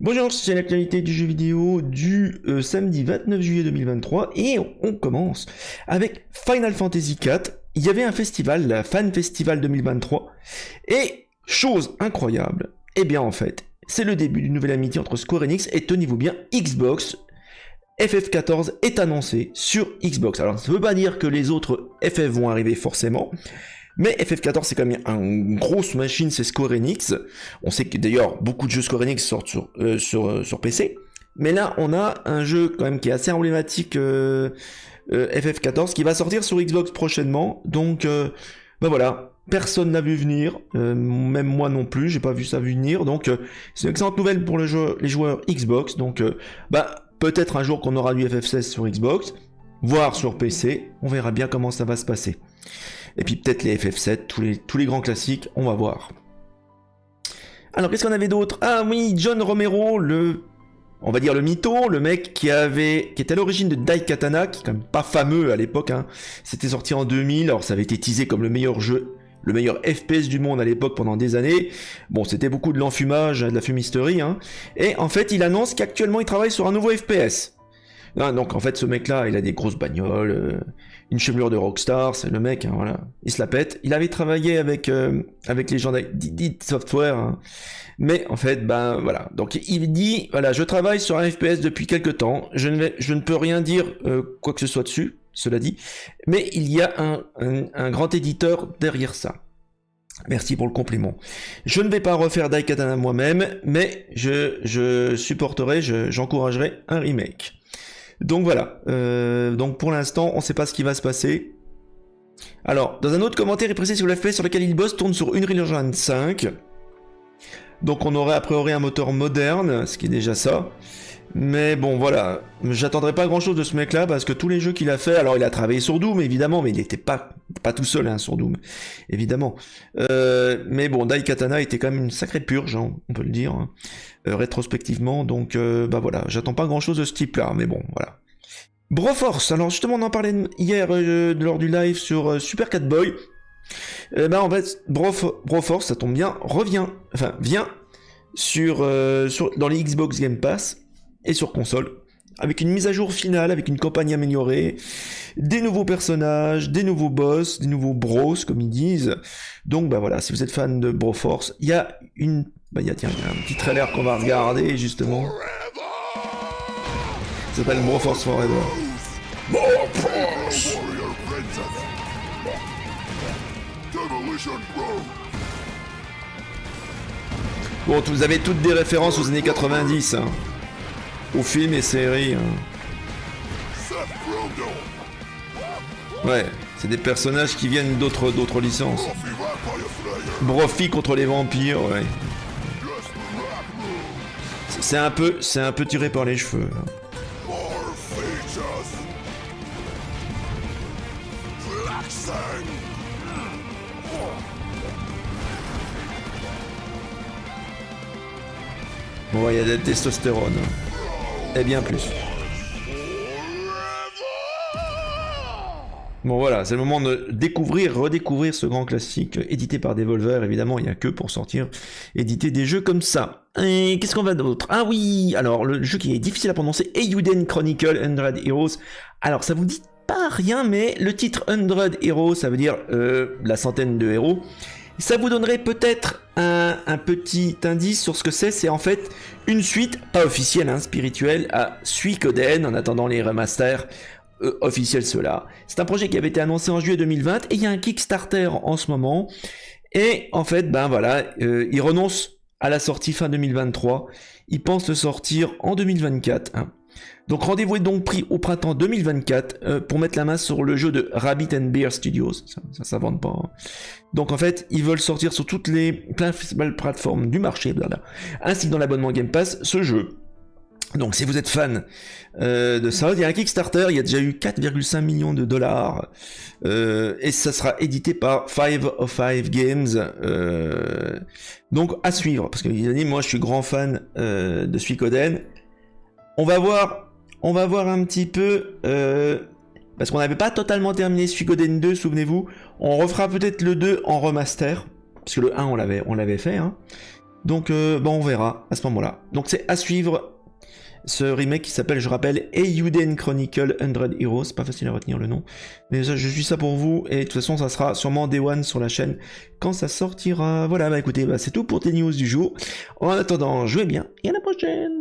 Bonjour, c'est l'actualité du jeu vidéo du samedi 29 juillet 2023 et on commence avec Final Fantasy IV. Il y avait un festival, la Fan Festival 2023, et chose incroyable, eh bien en fait, c'est le début d'une nouvelle amitié entre Square Enix et tenez-vous bien, Xbox. FF14 est annoncé sur Xbox. Alors ça ne veut pas dire que les autres FF vont arriver forcément, mais FF14 c'est quand même une grosse machine, c'est Square Enix. On sait que d'ailleurs beaucoup de jeux Square Enix sortent sur PC. Mais là on a un jeu quand même qui est assez emblématique, FF14, qui va sortir sur Xbox prochainement. Donc ben voilà, personne n'a vu venir, même moi non plus, j'ai pas vu ça venir. Donc c'est une excellente nouvelle pour les joueurs Xbox. Donc bah peut-être un jour qu'on aura du FF16 sur Xbox, voire sur PC, on verra bien comment ça va se passer. Et puis peut-être les FF7, tous les grands classiques, on va voir. Alors qu'est-ce qu'on avait d'autre? Ah oui, John Romero, on va dire le mytho, le mec qui était à l'origine de Daikatana, qui est quand même pas fameux à l'époque, hein. C'était sorti en 2000, alors ça avait été teasé comme le meilleur jeu, le meilleur FPS du monde à l'époque pendant des années. Bon, c'était beaucoup de l'enfumage, de la fumisterie, hein. Et en fait, il annonce qu'actuellement il travaille sur un nouveau FPS. Ah, donc en fait ce mec là il a des grosses bagnoles, une chevelure de rockstar, c'est le mec, hein, voilà, il se la pète. Il avait travaillé avec les gens d'id Software, hein. Mais en fait ben voilà, donc il dit voilà, je travaille sur un FPS depuis quelques temps, je ne peux rien dire quoi que ce soit dessus, cela dit, mais il y a un grand éditeur derrière ça. Merci pour le compliment. Je ne vais pas refaire Daikatana moi-même, mais je supporterai, j'encouragerai un remake. Donc voilà, donc pour l'instant, on ne sait pas ce qui va se passer. Alors, dans un autre commentaire, il précise que le FPS sur lequel il bosse tourne sur Unreal Engine 5. Donc on aurait a priori un moteur moderne, ce qui est déjà ça. Mais bon, voilà, j'attendrai pas grand-chose de ce mec-là, parce que tous les jeux qu'il a fait, alors il a travaillé sur Doom, évidemment, mais il n'était pas tout seul hein, sur Doom, évidemment. Mais bon, Daikatana était quand même une sacrée purge, hein, on peut le dire, hein, rétrospectivement, donc bah voilà, j'attends pas grand-chose de ce type-là, mais bon, voilà. Broforce, alors justement on en parlait hier lors du live sur Super Catboy. Bah en fait, Broforce, ça tombe bien, vient dans les Xbox Game Pass et sur console, avec une mise à jour finale, avec une campagne améliorée, des nouveaux personnages, des nouveaux boss, des nouveaux bros, comme ils disent. Donc bah voilà, si vous êtes fan de Broforce, il y a un petit trailer qu'on va regarder justement. Ça s'appelle Broforce Forever. Broforce. Bon, vous avez toutes des références aux années 90, hein, aux films et séries. Hein. Ouais, c'est des personnages qui viennent d'autres licences. Brophy contre les vampires, ouais. C'est un peu tiré par les cheveux. Hein. Bon, il y a de la testostérone. Et bien plus. Bon voilà, c'est le moment de redécouvrir ce grand classique édité par Devolver. Évidemment, il n'y a que pour éditer des jeux comme ça. Et qu'est-ce qu'on va d'autre? Ah oui, alors le jeu qui est difficile à prononcer, Eiyuden Chronicle 100 Heroes. Alors ça vous dit pas rien, mais le titre 100 Heroes, ça veut dire la centaine de héros. Ça vous donnerait peut-être un petit indice sur ce que c'est. C'est en fait une suite, pas officielle, hein, spirituelle, à Suikoden, en attendant les remasters officiels ceux-là. C'est un projet qui avait été annoncé en juillet 2020, et il y a un Kickstarter en ce moment. Et en fait, ben voilà, il renonce à la sortie fin 2023. Il pense le sortir en 2024, hein. Donc rendez-vous est donc pris au printemps 2024 pour mettre la main sur le jeu de Rabbit and Bear Studios. Ça s'invente pas. Hein. Donc en fait, ils veulent sortir sur toutes les principales plateformes du marché, blablabla, ainsi que dans l'abonnement Game Pass, ce jeu. Donc si vous êtes fan de ça, il y a un Kickstarter, il y a déjà eu 4,5 millions de dollars, et ça sera édité par 505 Games. Donc à suivre, parce qu'il a dit, moi je suis grand fan de Suikoden. On va voir un petit peu, parce qu'on n'avait pas totalement terminé Suikoden 2, souvenez-vous. On refera peut-être le 2 en remaster, parce que le 1 on l'avait fait, hein. Donc bon, on verra à ce moment-là. Donc c'est à suivre. Ce remake qui s'appelle, je rappelle, Eiyuden Chronicle 100 Heroes, c'est pas facile à retenir le nom, mais ça, je suis ça pour vous, et de toute façon ça sera sûrement Day One sur la chaîne quand ça sortira. Voilà, bah écoutez, bah, c'est tout pour tes news du jour. En attendant, jouez bien, et à la prochaine.